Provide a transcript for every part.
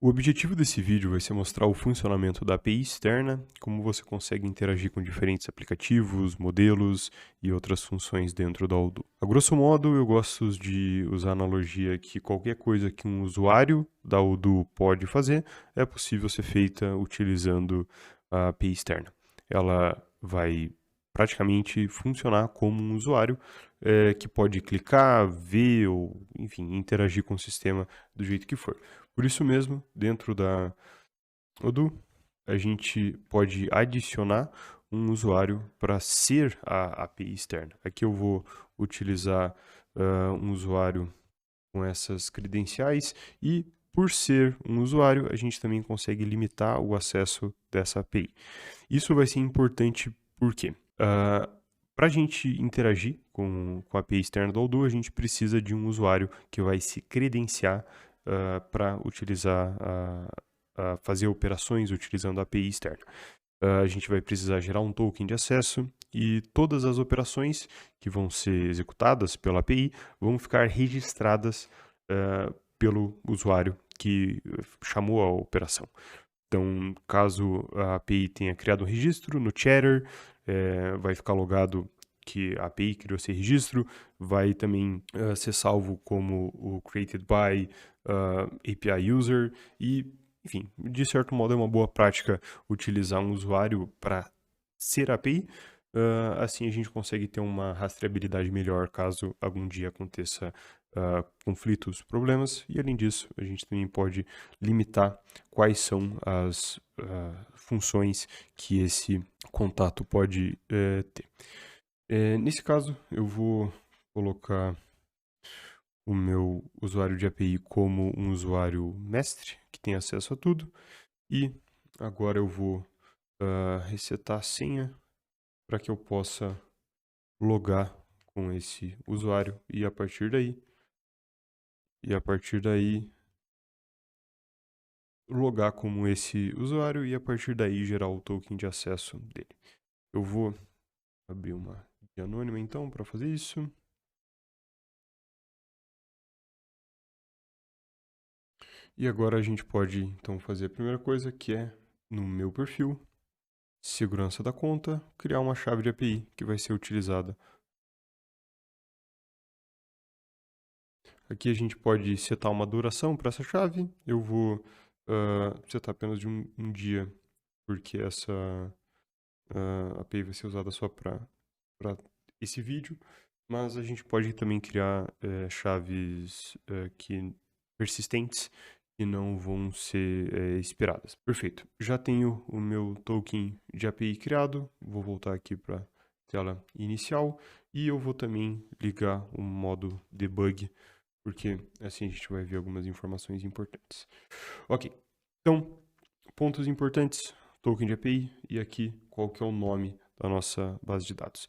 O objetivo desse vídeo vai ser mostrar o funcionamento da API externa, como você consegue interagir com diferentes aplicativos, modelos e outras funções dentro da Odoo. A grosso modo, eu gosto de usar a analogia que qualquer coisa que um usuário da Odoo pode fazer é possível ser feita utilizando a API externa. Ela vai praticamente funcionar como um usuário que pode clicar, ver ou, enfim, interagir com o sistema do jeito que for. Por isso mesmo, dentro da Odoo, a gente pode adicionar um usuário para ser a API externa. Aqui eu vou utilizar um usuário com essas credenciais e, por ser um usuário, a gente também consegue limitar o acesso dessa API. Isso vai ser importante porque para a gente interagir com a API externa do Odoo, a gente precisa de um usuário que vai se credenciar para utilizar, fazer operações utilizando a API externa. A gente vai precisar gerar um token de acesso e todas as operações que vão ser executadas pela API vão ficar registradas pelo usuário que chamou a operação. Então, caso a API tenha criado um registro no Chatter, vai ficar logado que a API criou esse registro, vai também ser salvo como o created by API user e, enfim, de certo modo é uma boa prática utilizar um usuário para ser API. Assim a gente consegue ter uma rastreabilidade melhor caso algum dia aconteça conflitos, problemas, e além disso a gente também pode limitar quais são as funções que esse contato pode ter. Nesse caso, eu vou colocar o meu usuário de API como um usuário mestre, que tem acesso a tudo, e agora eu vou resetar a senha para que eu possa logar com esse usuário e a partir daí logar como esse usuário e a partir daí gerar o token de acesso dele. Eu vou abrir uma guia anônima então para fazer isso. E agora a gente pode então fazer a primeira coisa, que é no meu perfil, segurança da conta, criar uma chave de API que vai ser utilizada. Aqui a gente pode setar uma duração para essa chave. Eu vou setar apenas de um dia, porque essa API vai ser usada só para esse vídeo. Mas a gente pode também criar chaves persistentes que não vão ser expiradas. Perfeito. Já tenho o meu token de API criado. Vou voltar aqui para a tela inicial e eu vou também ligar o modo debug, porque assim a gente vai ver algumas informações importantes. Ok, então, pontos importantes, token de API e aqui qual que é o nome da nossa base de dados.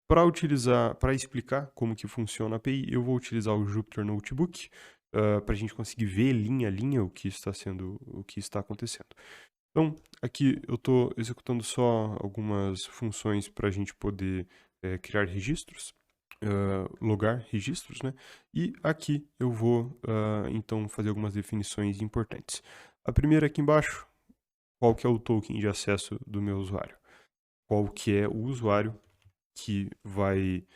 Para explicar como que funciona a API, eu vou utilizar o Jupyter Notebook para a gente conseguir ver linha a linha o que está acontecendo. Então, aqui eu estou executando só algumas funções para a gente poder criar registros, logar registros, né? E aqui eu vou então fazer algumas definições importantes. A primeira aqui embaixo, qual que é o token de acesso do meu usuário? Qual que é o usuário que vai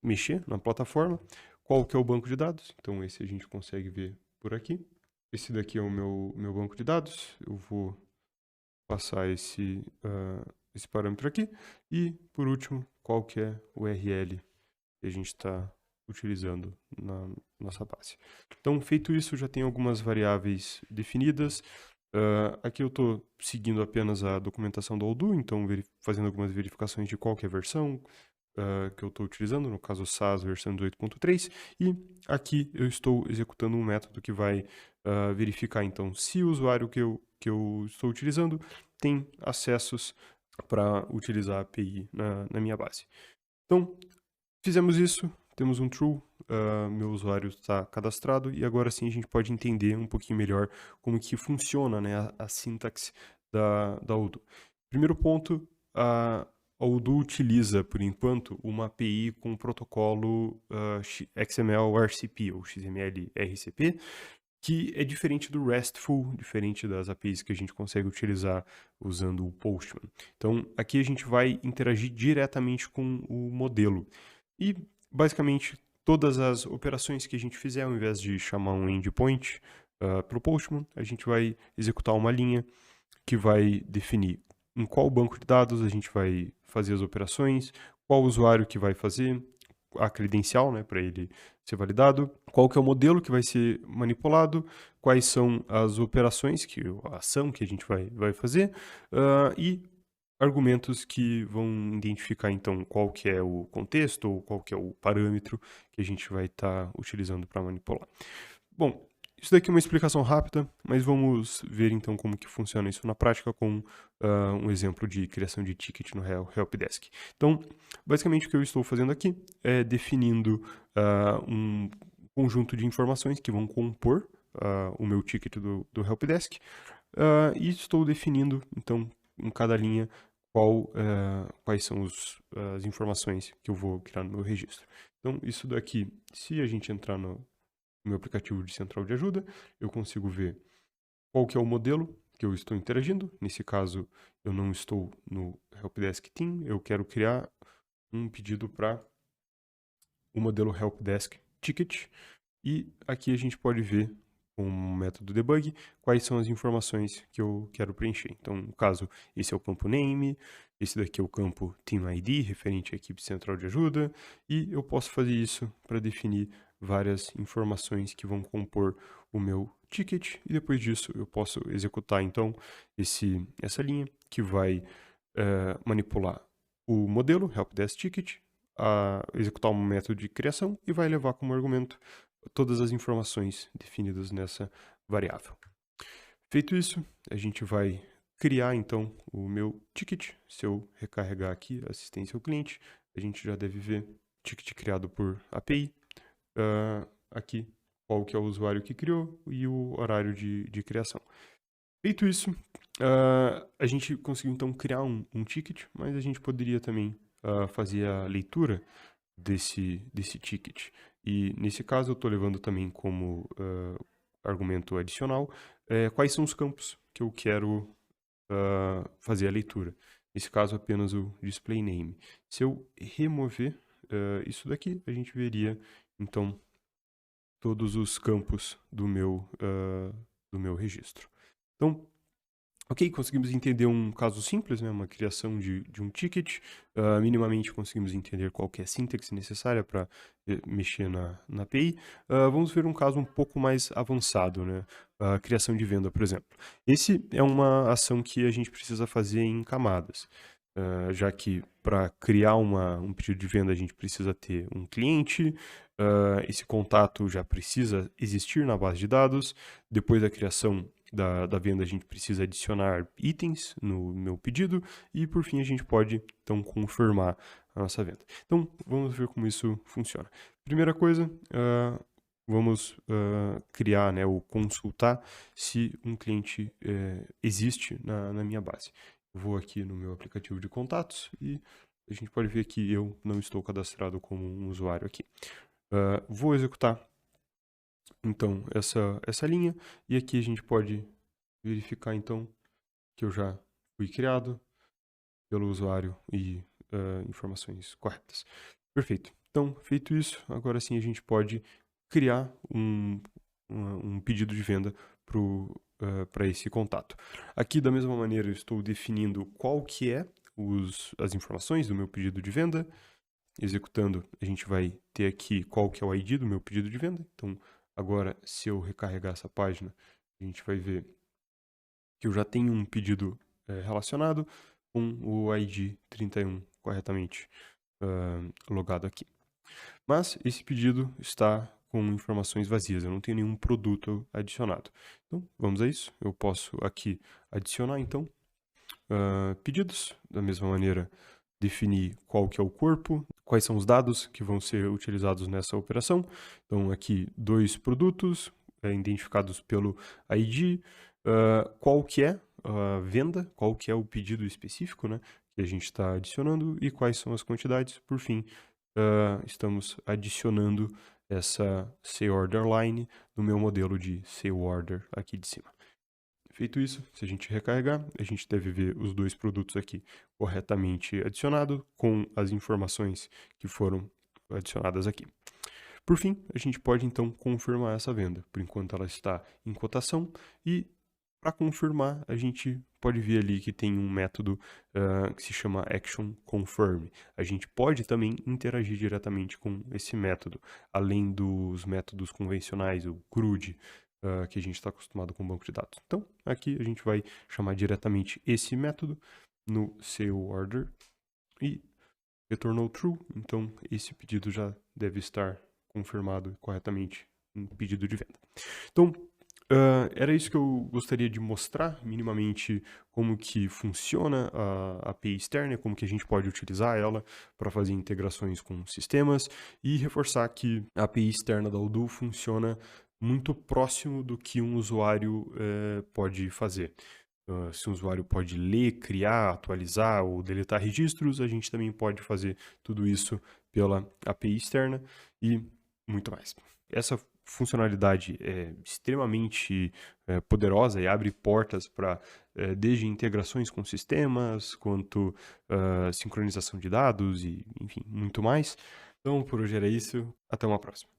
mexer na plataforma? Qual que é o banco de dados? Então esse a gente consegue ver por aqui. Esse daqui é o meu banco de dados. Eu vou passar esse parâmetro aqui. E, por último, qual que é o URL que a gente está utilizando na nossa base. Então, feito isso, já tem algumas variáveis definidas. Aqui eu estou seguindo apenas a documentação do Odoo, então fazendo algumas verificações de qual que é a versão que eu estou utilizando, no caso SAS versão 18.3, e aqui eu estou executando um método que vai verificar então se o usuário que eu estou utilizando tem acessos para utilizar a API na minha base. Então, fizemos isso, temos um true, meu usuário está cadastrado e agora sim a gente pode entender um pouquinho melhor como que funciona, né, a sintaxe da Odoo. Primeiro ponto, a Odoo utiliza, por enquanto, uma API com o protocolo XML RCP, ou XML RCP, que é diferente do RESTful, diferente das APIs que a gente consegue utilizar usando o Postman. Então, aqui a gente vai interagir diretamente com o modelo. E, basicamente, todas as operações que a gente fizer, ao invés de chamar um endpoint para o Postman, a gente vai executar uma linha que vai definir em qual banco de dados a gente vai fazer as operações, qual usuário que vai fazer, a credencial, né, para ele ser validado, qual que é o modelo que vai ser manipulado, quais são as operações, a ação que a gente vai fazer, e argumentos que vão identificar, então, qual que é o contexto ou qual que é o parâmetro que a gente vai estar utilizando para manipular. Bom, isso daqui é uma explicação rápida, mas vamos ver então como que funciona isso na prática com um exemplo de criação de ticket no Helpdesk. Então, basicamente o que eu estou fazendo aqui é definindo um conjunto de informações que vão compor o meu ticket do Helpdesk e estou definindo, então, em cada linha quais são as informações que eu vou criar no meu registro. Então, isso daqui, se a gente entrar no meu aplicativo de central de ajuda, eu consigo ver qual que é o modelo que eu estou interagindo. Nesse caso, eu não estou no Helpdesk Team, eu quero criar um pedido para o modelo Helpdesk Ticket. E aqui a gente pode ver com o método debug quais são as informações que eu quero preencher. Então, no caso, esse é o campo name, esse daqui é o campo team ID, referente à equipe central de ajuda, e eu posso fazer isso para definir várias informações que vão compor o meu ticket, e depois disso eu posso executar então essa linha que vai manipular o modelo Helpdesk Ticket, executar um método de criação e vai levar como argumento todas as informações definidas nessa variável. Feito isso, a gente vai criar então o meu ticket. Se eu recarregar aqui assistência ao cliente, a gente já deve ver ticket criado por API. Aqui, qual que é o usuário que criou e o horário de criação. Feito isso, a gente conseguiu então criar um ticket, mas a gente poderia também fazer a leitura desse ticket. E nesse caso eu estou levando também como argumento adicional quais são os campos que eu quero fazer a leitura. Nesse caso apenas o display name. Se eu remover isso daqui, a gente veria então todos os campos do meu registro. Então, ok, conseguimos entender um caso simples, né, uma criação de um ticket, minimamente conseguimos entender qual que é a sintaxe necessária para mexer na API. Vamos ver um caso um pouco mais avançado, né, a criação de venda, por exemplo. Esse é uma ação que a gente precisa fazer em camadas, já que para criar um pedido de venda a gente precisa ter um cliente, esse contato já precisa existir na base de dados, depois da criação da venda, a gente precisa adicionar itens no meu pedido e, por fim, a gente pode, então, confirmar a nossa venda. Então, vamos ver como isso funciona. Primeira coisa, vamos criar, né, ou consultar se um cliente existe na minha base. Eu vou aqui no meu aplicativo de contatos e a gente pode ver que eu não estou cadastrado como um usuário aqui. Vou executar então essa linha e aqui a gente pode verificar então que eu já fui criado pelo usuário e informações corretas. Perfeito. Então, feito isso, agora sim a gente pode criar um pedido de venda para esse contato. Aqui, da mesma maneira, eu estou definindo qual que é as informações do meu pedido de venda. Executando, a gente vai ter aqui qual que é o ID do meu pedido de venda. Então, agora, se eu recarregar essa página, a gente vai ver que eu já tenho um pedido relacionado com o ID 31 corretamente logado aqui. Mas esse pedido está com informações vazias, eu não tenho nenhum produto adicionado. Então, vamos a isso. Eu posso aqui adicionar, então, pedidos, da mesma maneira, definir qual que é o corpo, quais são os dados que vão ser utilizados nessa operação. Então, aqui, 2 produtos identificados pelo ID, qual que é a venda, qual que é o pedido específico, né, que a gente está adicionando e quais são as quantidades. Por fim, estamos adicionando essa sale order line no meu modelo de sale order aqui de cima. Feito isso, se a gente recarregar, a gente deve ver os dois produtos aqui corretamente adicionados com as informações que foram adicionadas aqui. Por fim, a gente pode então confirmar essa venda. Por enquanto ela está em cotação e para confirmar a gente pode ver ali que tem um método que se chama Action Confirm. A gente pode também interagir diretamente com esse método, além dos métodos convencionais, o CRUD, que a gente está acostumado com o banco de dados. Então, aqui a gente vai chamar diretamente esse método no sale order e retornou true, então esse pedido já deve estar confirmado corretamente em pedido de venda. Então, era isso que eu gostaria de mostrar minimamente como que funciona a API externa, como que a gente pode utilizar ela para fazer integrações com sistemas e reforçar que a API externa da Odoo funciona muito próximo do que um usuário pode fazer. Se um usuário pode ler, criar, atualizar ou deletar registros, a gente também pode fazer tudo isso pela API externa e muito mais. Essa funcionalidade é extremamente poderosa e abre portas para desde integrações com sistemas, quanto sincronização de dados e, enfim, muito mais. Então, por hoje era isso. Até uma próxima.